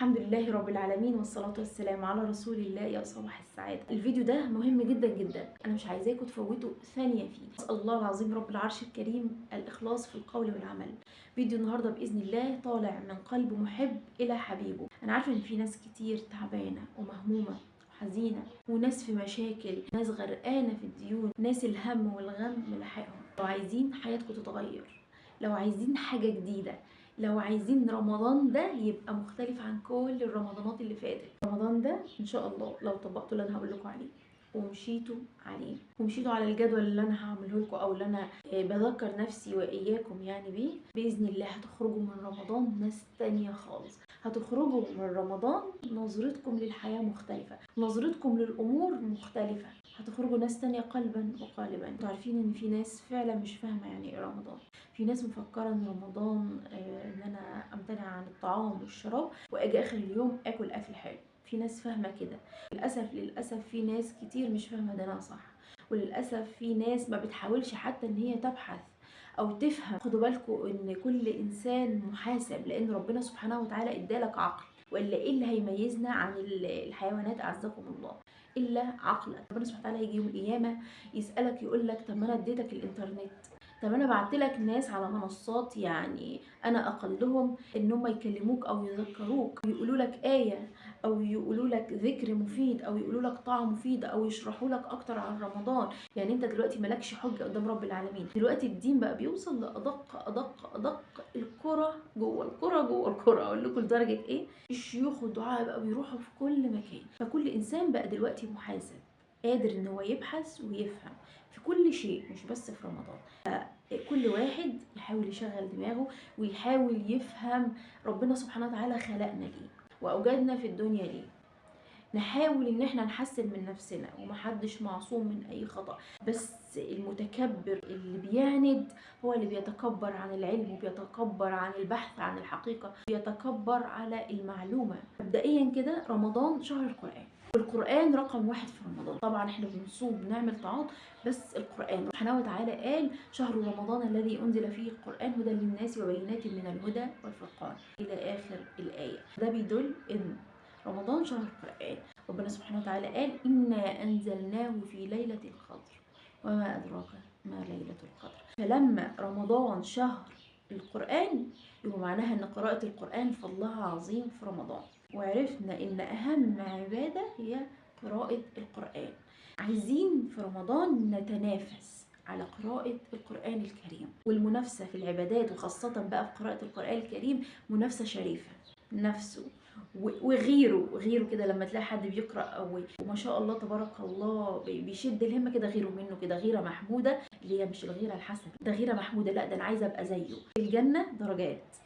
الحمد لله رب العالمين والصلاة والسلام على رسول الله. يا صباح السعادة. الفيديو ده مهم جدا جدا، أنا مش عايزاكم تفوتوا ثانية فيه. أسأل الله العظيم رب العرش الكريم الإخلاص في القول والعمل. فيديو النهاردة بإذن الله طالع من قلب محب إلى حبيبه. أنا عارفة إن في ناس كتير تعبانة ومهمومة وحزينة، وناس في مشاكل، ناس غرقانة في الديون، ناس الهم والغم ملاحقهم. لو عايزين حياتكم تتغير، لو عايزين حاجة جديدة، لو عايزين رمضان ده يبقى مختلف عن كل الرمضانات اللي فاتت، رمضان ده ان شاء الله لو طبقتوا اللي انا هقول لكم عليه ومشيتوا على الجدول اللي انا هعمله لكم، او اللي انا بذكر نفسي واياكم يعني بيه، باذن الله هتخرجوا من رمضان ناس تانية خالص. هتخرجوا من رمضان نظرتكم للحياة مختلفة، نظرتكم للامور مختلفة، هتخرجوا ناس تانية قلبا وقالبا. انتوا عارفين ان في ناس فعلا مش فاهمة يعني ايه رمضان. في ناس مفكرة ان رمضان ان انا امتنع عن الطعام والشراب واجي اخر اليوم اكل حلو. في ناس فاهمة كده. للأسف في ناس كتير مش فاهمة ده صح، وللأسف في ناس ما بتحاولش حتى ان هي تبحث او تفهم. خدوا بالكم ان كل انسان محاسب، لان ربنا سبحانه وتعالى ادالك عقل، والا ايه اللي هيميزنا عن الحيوانات اعزكم الله؟ الا عقلك. ربنا سبحانه وتعالى هيجي يوم القيامه يسالك، يقول لك طب ما انا اديتك الانترنت، طب انا بعتلك ناس على منصات يعني انا اقلهم ان هم يكلموك او يذكروك، يقولوا لك ايه، او يقولوا لك ذكر مفيد، او يقولوا لك طاعه مفيده، او يشرحوا لك اكتر عن رمضان. يعني انت دلوقتي مالكش حجه قدام رب العالمين. دلوقتي الدين بقى بيوصل لادق الكره جوه الكره جوه الكره. اقول لكم لدرجه ايه؟ الشيوخ والدعاء بقى بيروحوا في كل مكان. فكل انسان بقى دلوقتي محاسب، قادر ان هو يبحث ويفهم في كل شيء، مش بس في رمضان. كل واحد يحاول يشغل دماغه ويحاول يفهم ربنا سبحانه وتعالى خلقنا ليه واوجدنا في الدنيا ليه. نحاول ان احنا نحسن من نفسنا، ومحدش معصوم من اي خطأ، بس المتكبر اللي بيعند هو اللي بيتكبر عن العلم، وبيتكبر عن البحث عن الحقيقة، بيتكبر على المعلومة. مبدئيا كده رمضان شهر القرآن، والقرآن رقم 1 في رمضان. طبعا احنا بنصوم بنعمل طاعات، بس القرآن سبحانه وتعالى قال شهر رمضان الذي أنزل فيه القرآن هدى للناس وبينات من الهدى والفرقان إلى آخر الآية. ده بيدل إن رمضان شهر القرآن. ربنا سبحانه وتعالى قال إنا أنزلناه في ليلة القدر وما أدراك ما ليلة القدر. فلما رمضان شهر القرآن يبقى معناها أن قراءة القرآن فضلها عظيم في رمضان. وعرفنا أن أهم عبادة هي قراءة القرآن. عايزين في رمضان نتنافس على قراءة القرآن الكريم، والمنافسة في العبادات وخاصة بقى في قراءة القرآن الكريم منافسة شريفة. نفسه وغيره كده، لما تلاقي حد بيقرأ أو وما شاء الله تبارك الله بيشد الهمة كده، غيره منه كده، غيرة محمودة، اللي هي مش الغيرة الحسنة، ده غيرة محمودة، لا ده أنا عايزة أبقى زيه. الجنة درجات،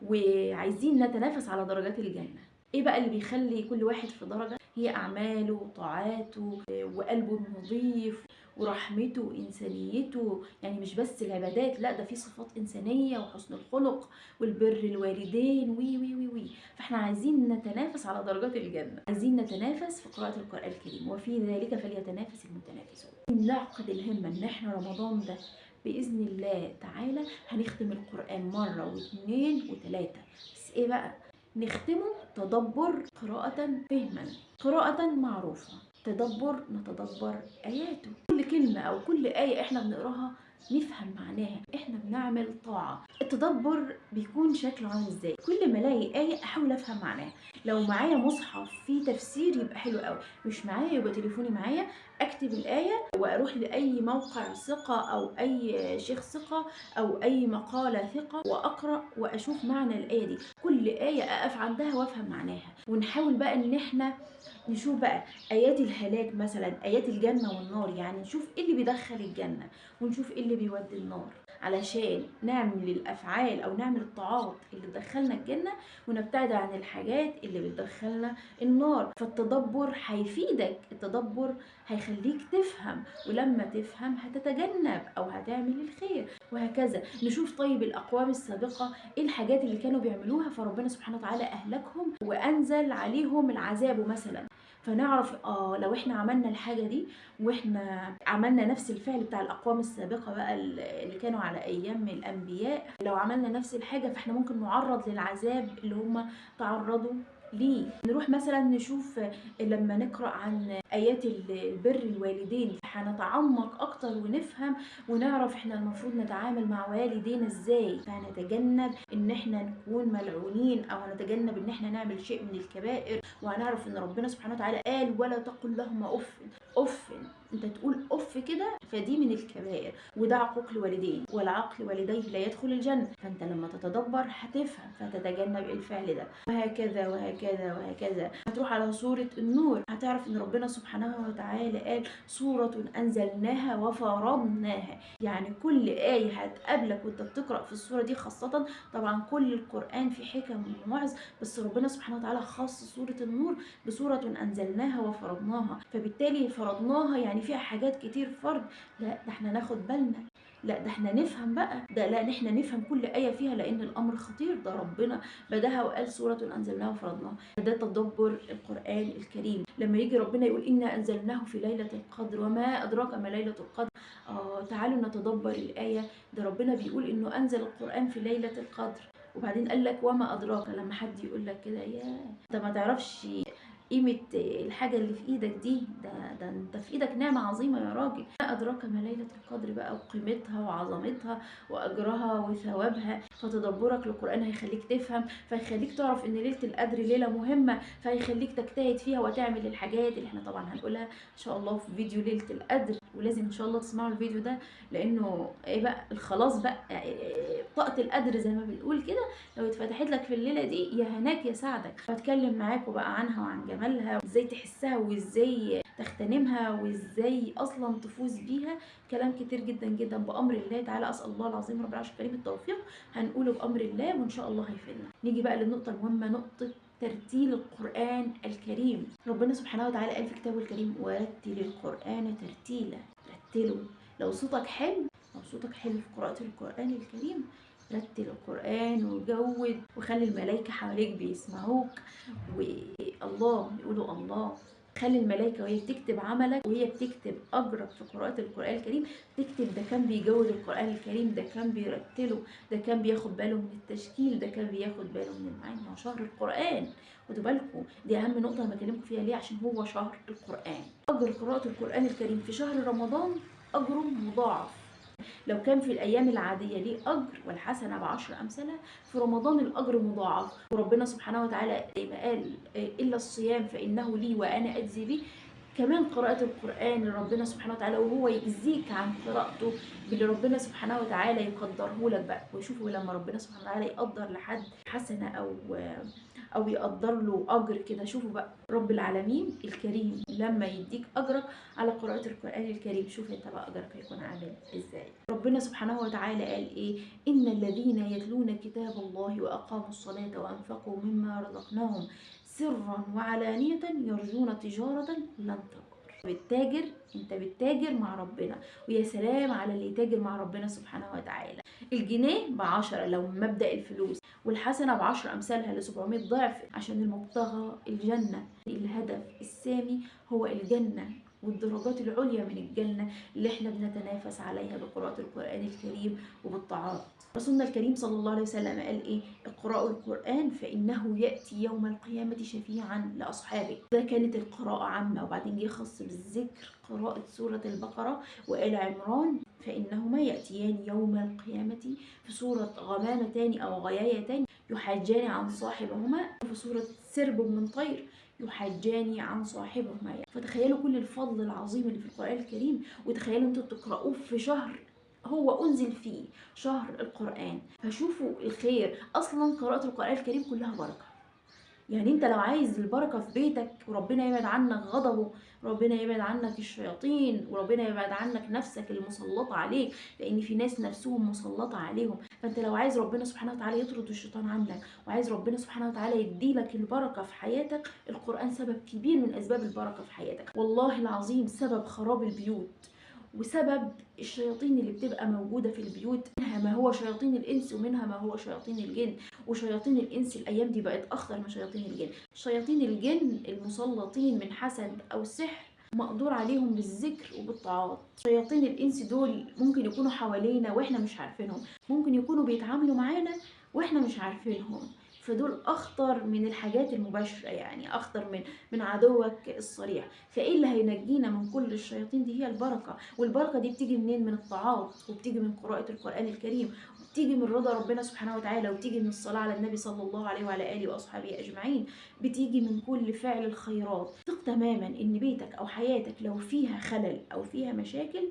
وعايزين نتنافس على درجات الجنة. ايه بقى اللي بيخلي كل واحد في درجة؟ هي أعماله وطاعاته وقلبه النظيف ورحمته وإنسانيته. يعني مش بس العبادات، لا ده في صفات إنسانية وحسن الخلق والبر الوالدين وي وي وي وي. فاحنا عايزين نتنافس على درجات الجنة، عايزين نتنافس في قراءة القرآن الكريم، وفي ذلك فليتنافس المتنافسون. نعقد الهمة ان احنا رمضان ده بإذن الله تعالى هنختم القرآن مرة واثنين وثلاثة. بس ايه بقى؟ نختمه تدبر، قراءة فهما، قراءة معروفة، تدبر نتدبر آياته، كل كلمة أو كل آية إحنا بنقراها نفهم معناها، إحنا بنعمل طاعة. التدبر بيكون شكله عامل إزاي؟ كل ما ألاقي آية أحاول أفهم معناها. لو معايا مصحف فيه تفسير يبقى حلو قوي، مش معايا يبقى تليفوني معايا، أكتب الآية وأروح لأي موقع ثقة أو أي شيخ ثقة أو أي مقالة ثقة وأقرأ وأشوف معنى الآية دي. كل آية أقف عندها وأفهم معناها، ونحاول بقى إن إحنا نشوف بقى آيات الهلاك مثلا، آيات الجنة والنار، يعني نشوف إيه اللي بيدخل الجنة ونشوف إيه اللي بيودي النار، علشان نعمل الأفعال أو نعمل الطاعات اللي تدخلنا الجنة، ونبتعد عن الحاجات اللي بتدخلنا النار. فالتدبر هيفيدك، التدبر هيخليك تفهم، ولما تفهم هتتجنب أو هتعمل الخير، وهكذا. نشوف طيب الأقوام السابقة إيه الحاجات اللي كانوا بيعملوها فربنا سبحانه وتعالى أهلكهم وأنزل عليهم العذاب مثلا، فنعرف لو احنا عملنا الحاجة دي واحنا عملنا نفس الفعل بتاع الأقوام السابقة بقى اللي كانوا على أيام الأنبياء، لو عملنا نفس الحاجة فاحنا ممكن نعرض للعذاب اللي هم تعرضوا ليه؟ نروح مثلا نشوف لما نقرأ عن آيات البر الوالدين هنتعمق أكتر ونفهم ونعرف احنا المفروض نتعامل مع والدينا ازاي، فهنتجنب ان احنا نكون ملعونين، او هنتجنب ان احنا نعمل شيء من الكبائر، وهنعرف ان ربنا سبحانه وتعالى قال ولا تقل لهما اف. اف، انت تقول اف كده فدي من الكبائر، وده عقوق الوالدين، والعقل والديه لا يدخل الجنة. فانت لما تتدبر هتفهم فتتجنب الفعل ده، وهكذا وهكذا وهكذا. هتروح على سورة النور هتعرف ان ربنا سبحانه وتعالى قال سورة انزلناها وفرضناها، يعني كل آية هتقابلك وانت بتقرأ في السورة دي خاصة. طبعا كل القرآن في حكم ومواعظ، بس ربنا سبحانه وتعالى خص سورة النور بسورة انزلناها وفرضناها، فبالتالي فرضناها يعني فيها حاجات كتير فرض. لا ده احنا ناخد بالنا، لا ده احنا نفهم بقى، ده لا احنا نفهم كل آية فيها، لأن الأمر خطير. ده ربنا بداها وقال سورة أنزلناها وفرضناها. ده تدبر القرآن الكريم. لما يجي ربنا يقول إنا أنزلناه في ليلة القدر وما أدراك ما ليلة القدر، تعالوا نتدبر الآية. ده ربنا بيقول إنه أنزل القرآن في ليلة القدر، وبعدين قال لك وما أدراك. لما حد يقول لك كده يا ده ما تعرفش قيمة الحاجة اللي في ايدك دي، ده انت في ايدك نعمة عظيمة يا راجل. ما ادراك ما ليلة القدر بقى، وقيمتها وعظمتها واجرها وثوابها. فتدبرك للقرآن هيخليك تفهم، فيخليك تعرف ان ليلة القدر ليلة مهمة، فيخليك تجتهد فيها وتعمل الحاجات اللي احنا طبعا هنقولها ان شاء الله في فيديو ليلة القدر. ولازم ان شاء الله تسمعوا الفيديو ده، لانه ايه بقى خلاص بقى طاقة القدر زي ما بنقول كده لو اتفتحت لك في الليلة دي يا هناك يا سعدك. بتكلم معاكم بقى عنها وعن جمالها وازاي تحسها وازاي تغتنمها وازاي اصلا تفوز بيها. كلام كتير جدا جدا بامر الله تعالى. اسال الله العظيم رب العرش الكريم التوفيق، هنقوله بامر الله وان شاء الله هيفيدنا. نيجي بقى للنقطه المهمه، نقطه ترتيل القرآن الكريم. ربنا سبحانه وتعالى قال في كتابه الكريم ورتل القرآن ترتيلا. رتله. لو صوتك حلو، لو صوتك حلو في قراءة القرآن الكريم، رتل القرآن وجود، وخلي الملائكة حواليك بيسمعوك والله يقولوا الله. خلي الملائكة وهي بتكتب عملك وهي بتكتب أجرك في قراءة القرآن الكريم تكتب ده كان بيجود القرآن الكريم، ده كان بيرتله، ده كان بياخد باله من التشكيل، ده كان بياخد باله من المعاني. هو شهر القرآن، خدوا بالكم دي أهم نقطة أنا بكلمكم فيها. ليه؟ عشان هو شهر القرآن. أجر قراءة القرآن الكريم في شهر رمضان أجره مضاعف. لو كان في الأيام العادية ليه أجر والحسنة ب10 أمثالها، في رمضان الأجر مضاعف. وربنا سبحانه وتعالى زي ما قال إلا الصيام فإنه لي وأنا أجزي به، كمان قراءة القرآن لربنا سبحانه وتعالى وهو يجزيك عن قراءته باللي ربنا سبحانه وتعالى يقدره لك بقى. وشوفوا لما ربنا سبحانه وتعالى يقدر لحد حسنة أو يقدر له أجر كده، شوفوا بقى رب العالمين الكريم لما يديك أجرك على قراءة القرآن الكريم، شوف انت بقى أجرك هيكون عامل ازاي. ربنا سبحانه وتعالى قال ايه؟ إن الذين يتلون كتاب الله وأقاموا الصلاة وأنفقوا مما رزقناهم سرا وعلانية يرجون تجارة لن تبور. بالتاجر، انت بتتاجر مع ربنا، ويا سلام على اللي يتاجر مع ربنا سبحانه وتعالى. الجنيه ب10 لو مبدأ الفلوس، والحسنة ب10 أمثالها ل700 ضعف، عشان المبتغى الجنة. الهدف السامي هو الجنة والدرجات العليا من الجنة اللي احنا بنتنافس عليها بقراءة القرآن الكريم وبالطاعات. رسولنا الكريم صلى الله عليه وسلم قال ايه؟ اقرأوا القرآن فإنه يأتي يوم القيامة شفيعا لأصحابه. ده كانت القراءة عامة، وبعدين جه خص بالذكر قراءة سورة البقرة وآل عمران، فإنهما يأتيان يوم القيامة في سورة غمامتان أو غيايتان يحاجان عن صاحبهما، في سورة سرب من طير يحاجان عن صاحبهما. فتخيلوا كل الفضل العظيم اللي في القرآن الكريم، وتخيلوا انتوا تقرأوه في شهر هو أنزل فيه، شهر القرآن. فشوفوا الخير. أصلا قراءة القرآن الكريم كلها بركة. يعني انت لو عايز البركة في بيتك وربنا يبعد عنك غضبه، ربنا يبعد عنك الشياطين، وربنا يبعد عنك نفسك المسلطة عليك، لان في ناس نفسهم مسلطة عليهم. فانت لو عايز ربنا سبحانه وتعالى يطرد الشيطان عنك، وعايز ربنا سبحانه وتعالى يديلك البركة في حياتك، القرآن سبب كبير من اسباب البركة في حياتك. والله العظيم سبب خراب البيوت وسبب الشياطين اللي بتبقى موجودة في البيوت، منها ما هو شياطين الإنس ومنها ما هو شياطين الجن. وشياطين الإنس الأيام دي بقت أخطر من شياطين الجن. شياطين الجن المسلطين من حسد أو سحر مقدور عليهم بالذكر وبالطاعات. شياطين الإنس دول ممكن يكونوا حوالينا وإحنا مش عارفينهم، ممكن يكونوا بيتعاملوا معانا وإحنا مش عارفينهم. فدول اخطر من الحاجات المباشرة، يعني اخطر من عدوك الصريح. فايه اللي هينجينا من كل الشياطين دي؟ هي البركة. والبركة دي بتيجي منين؟ من الطاعات، وبتيجي من قراءة القرآن الكريم، وبتيجي من رضا ربنا سبحانه وتعالى، وبتيجي من الصلاة على النبي صلى الله عليه وعلى آله وأصحابه أجمعين، بتيجي من كل فعل الخيرات. ثق تماما إن بيتك أو حياتك لو فيها خلل أو فيها مشاكل،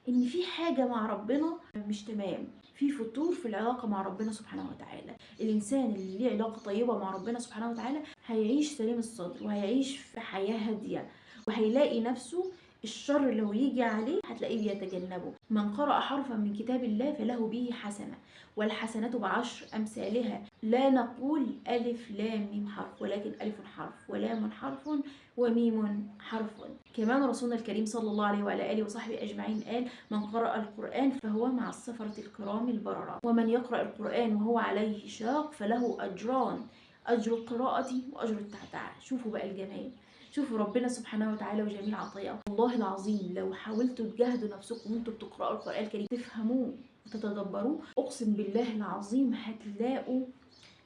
إن في حاجة مع ربنا مش تمام، في فتور في العلاقة مع ربنا سبحانه وتعالى. الإنسان اللي ليه علاقة طيبة مع ربنا سبحانه وتعالى هيعيش سليم الصدر، وهيعيش في حياة هادية، وهيلاقي نفسه الشر لو يجي عليه هتلاقيه بيتجنبه. من قرأ حرفا من كتاب الله فله به حسنة، والحسنة بعشر أمثالها. لا نقول ألف لام ميم حرف، ولكن ألف حرف ولام حرف وميم حرف. كمان رسولنا الكريم صلى الله عليه وعلى آله وصحبه أجمعين قال: من قرأ القرآن فهو مع السفرة الكرام البررة، ومن يقرأ القرآن وهو عليه شاق فله أجران، أجر القراءة وأجر التعتع. شوفوا بقى الجمال، شوفوا ربنا سبحانه وتعالى وجميل عطاياه. والله العظيم لو حاولتوا تجاهدوا نفسكم وانتوا بتقرأوا القرآن الكريم تفهموه وتتدبروه، أقسم بالله العظيم هتلاقوا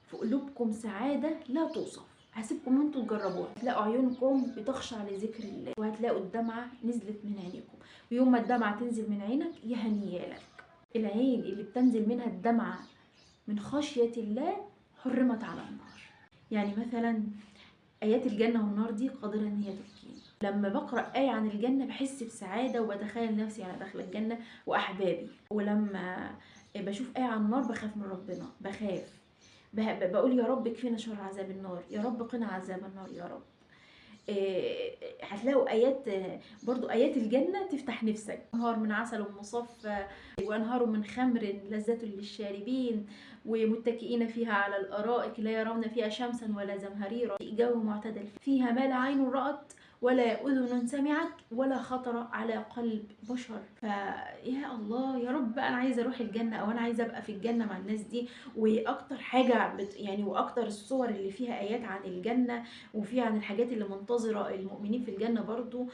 في قلوبكم سعادة لا توصف. هسيبكم انتوا تجربوها، هتلاقوا عيونكم بتخشع لذكر الله، وهتلاقوا الدمعة نزلت من عينيكم. ويوم ما الدمعة تنزل من عينك يا هنيالك. العين اللي بتنزل منها الدمعة من خشية الله حرمت على النار. يعني مثلا آيات الجنة والنار دي قادرة إن هي تبكيني. لما بقرأ آية عن الجنة بحس بسعادة، وبتخيل نفسي أنا داخلة الجنة وأحبابي. ولما بشوف آية عن النار بخاف من ربنا، بخاف، بقول يا رب كفينا شر عذاب النار، يا رب قنا عذاب النار يا رب. هتلاقوا آيات، برضو آيات الجنة تفتح نفسك: أنهار من عسل مصفى، وأنهار من خمر لذة للشاربين، ومتكئين فيها على الأرائك لا يرون فيها شمسا ولا زمهريرا، جو معتدل فيها ما لا عين رأت ولا أذن سمعت ولا خطر على قلب بشر. فيا الله يا رب أنا عايزة أروح الجنة، أو أنا عايزة أبقى في الجنة مع الناس دي. وأكتر حاجة يعني وأكتر الصور اللي فيها آيات عن الجنة وفيها عن الحاجات اللي منتظرة المؤمنين في الجنة برضو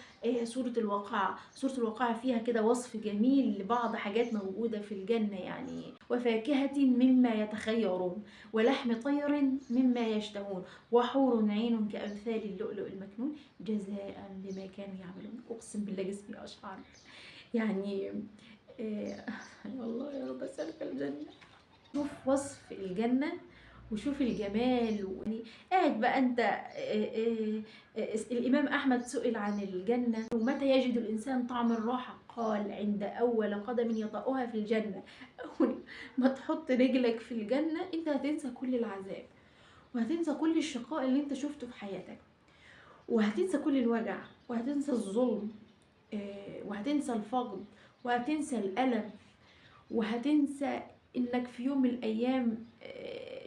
سورة الواقعة. سورة الواقعة فيها كده وصف جميل لبعض حاجات موجودة في الجنة، يعني: وفاكهة مما يتخيرون، ولحم طير مما يشتهون، وحور عين كأمثال اللؤلؤ المكنون، جزاء بما كانوا يعملون. أقسم بالله جسمي أشعر، يعني والله يا رب أسألك الجنة. شوف وصف الجنة وشوف الجمال. يعني قاعد بقى انت الامام احمد سئل عن الجنة: ومتى يجد الانسان طعم الراحة؟ قال: عند اول قدم يطأها في الجنة. اول ما تحط رجلك في الجنة انت هتنسى كل العذاب، وهتنسى كل الشقاء اللي انت شفته في حياتك، وهتنسى كل الوجع، وهتنسى الظلم، وهتنسى الفقد، وهتنسى الألم، وهتنسى انك في يوم من الايام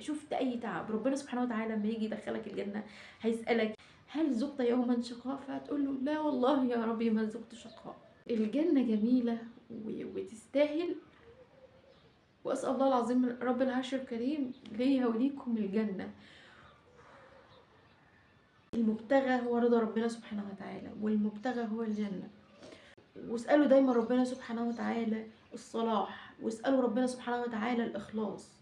شفت اي تعب. ربنا سبحانه وتعالى لما يجي يدخلك الجنة هيسألك: هل ذقت يوما شقاء؟ فهتقول له: لا والله يا ربي ما ذقت شقاء. الجنة جميلة وتستاهل، واسأل الله العظيم رب العرش الكريم ليا وليكم الجنة. المبتغى هو رضا ربنا سبحانه وتعالى، والمبتغى هو الجنة. واسألوا دايما ربنا سبحانه وتعالى الصلاح، واسألوا ربنا سبحانه وتعالى الإخلاص،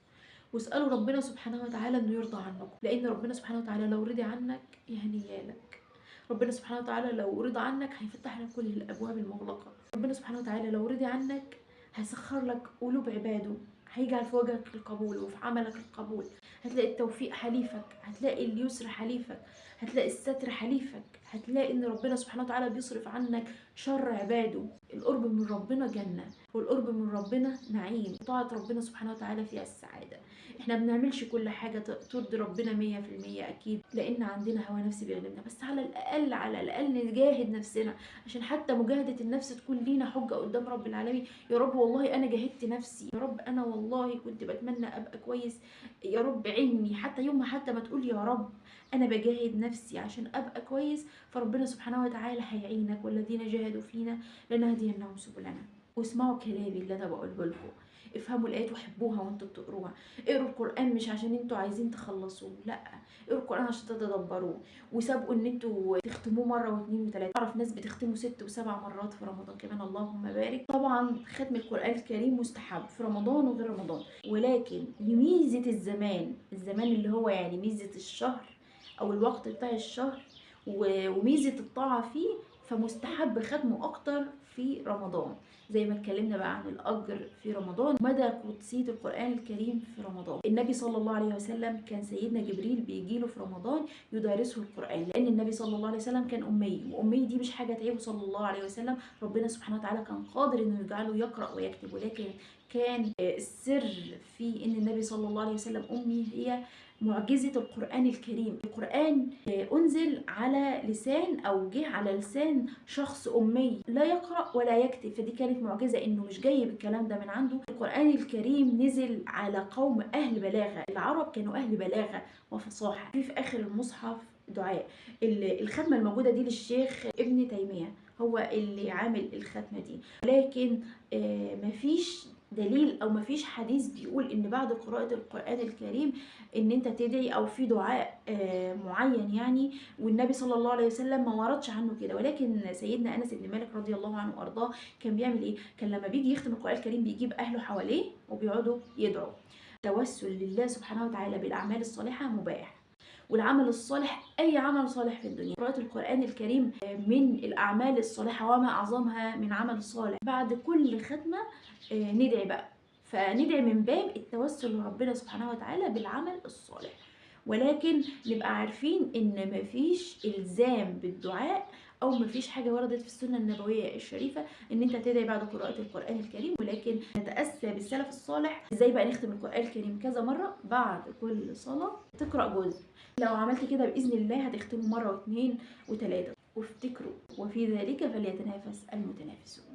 واسألوا ربنا سبحانه وتعالى انه يرضى عنكم، لان ربنا سبحانه وتعالى لو رضي عنك يهنيالك. ربنا سبحانه وتعالى لو رضى عنك هيفتح لك كل الابواب المغلقة. ربنا سبحانه وتعالى لو رضي عنك هيسخر لك قلوب عباده، هيجعل في وجهك القبول وفي عملك القبول. هتلاقي التوفيق حليفك، هتلاقي اليسر حليفك، هتلاقي الستر حليفك، هتلاقي ان ربنا سبحانه وتعالى بيصرف عنك شر عباده. القرب من ربنا جنة، والقرب من ربنا نعيم، طاعة ربنا سبحانه وتعالى فيها السعادة. احنا بنعملش كل حاجة ترضي ربنا 100% اكيد، لان عندنا هوى نفسي بيغلبنا، بس على الاقل على الاقل نجاهد نفسنا، عشان حتى مجاهدة النفس تكون لينا حجة قدام رب العالمين. يا رب والله انا جاهدت نفسي، يا رب انا والله كنت بتمنى ابقى كويس، يا رب عني حتى يوم ما تقول يا رب انا بجاهد نفسي عشان ابقى كويس، فربنا سبحانه وتعالى هيعينك: والذين جاهدوا فينا لنهدينهم سبلنا. واسمعوا كلامي اللي انا بقوله لكم، افهموا الآيات وحبوها وانتوا بتقروها. اقروا القرآن مش عشان انتوا عايزين تخلصوه، لا، اقروا القرآن عشان تتدبروه، وسابقوا ان انتوا تختموه مرة واثنين وثلاثة. اعرف ناس بتختموا 6 و7 مرات في رمضان كمان، اللهم بارك. طبعا ختم القرآن الكريم مستحب في رمضان وغير رمضان، ولكن لميزة الزمان اللي هو يعني ميزة الشهر او الوقت بتاع الشهر وميزة الطاعة فيه، فمستحب ختمه أكتر في رمضان. زي ما اتكلمنا بقى عن الأجر في رمضان، مدى قدسية القرآن الكريم في رمضان. النبي صلى الله عليه وسلم كان سيدنا جبريل بيجيله في رمضان يدارسه القرآن، لأن النبي صلى الله عليه وسلم كان أمي، وأمي دي مش حاجة تعيبه صلى الله عليه وسلم. ربنا سبحانه وتعالى كان قادر إنه يجعله يقرأ ويكتب، ولكن كان السر في إن النبي صلى الله عليه وسلم أمي هي معجزة القرآن الكريم. القرآن أنزل على لسان أو جه على لسان شخص أمي لا يقرأ ولا يكتب، فدي كانت معجزة إنه مش جاي بالكلام ده من عنده. القرآن الكريم نزل على قوم أهل بلاغة، العرب كانوا أهل بلاغة وفصاحة. في آخر المصحف دعاء. الختمة الموجودة دي للشيخ ابن تيمية، هو اللي عامل الختمة دي، ولكن مفيش دليل او مفيش حديث بيقول ان بعد قراءة القرآن الكريم ان انت تدعي او في دعاء معين يعني، والنبي صلى الله عليه وسلم ما وردش عنه كده. ولكن سيدنا انس بن مالك رضي الله عنه وارضاه كان بيعمل ايه؟ كان لما بيجي يختم القرآن الكريم بيجيب اهله حواليه وبيقعدوا يدعوا. توسل لله سبحانه وتعالى بالاعمال الصالحة مباح، والعمل الصالح أي عمل صالح في الدنيا. قراءة القرآن الكريم من الأعمال الصالحة، وما أعظمها من عمل صالح. بعد كل ختمة ندعي بقى، فندعي من باب التوسل لربنا سبحانه وتعالى بالعمل الصالح. ولكن نبقى عارفين إن مفيش إلزام بالدعاء أو مفيش حاجة وردت في السنة النبوية الشريفة إن أنت تدعي بعد قراءة القرآن الكريم، ولكن نتأسى بالسلف الصالح. إزاي بقى نختم القرآن الكريم؟ كذا مرة بعد كل صلاة تقرأ جزء. لو عملت كده بإذن الله هتختمه مرة واثنين وثلاثة. وافتكروا وفي ذلك فليتنافس المتنافسون.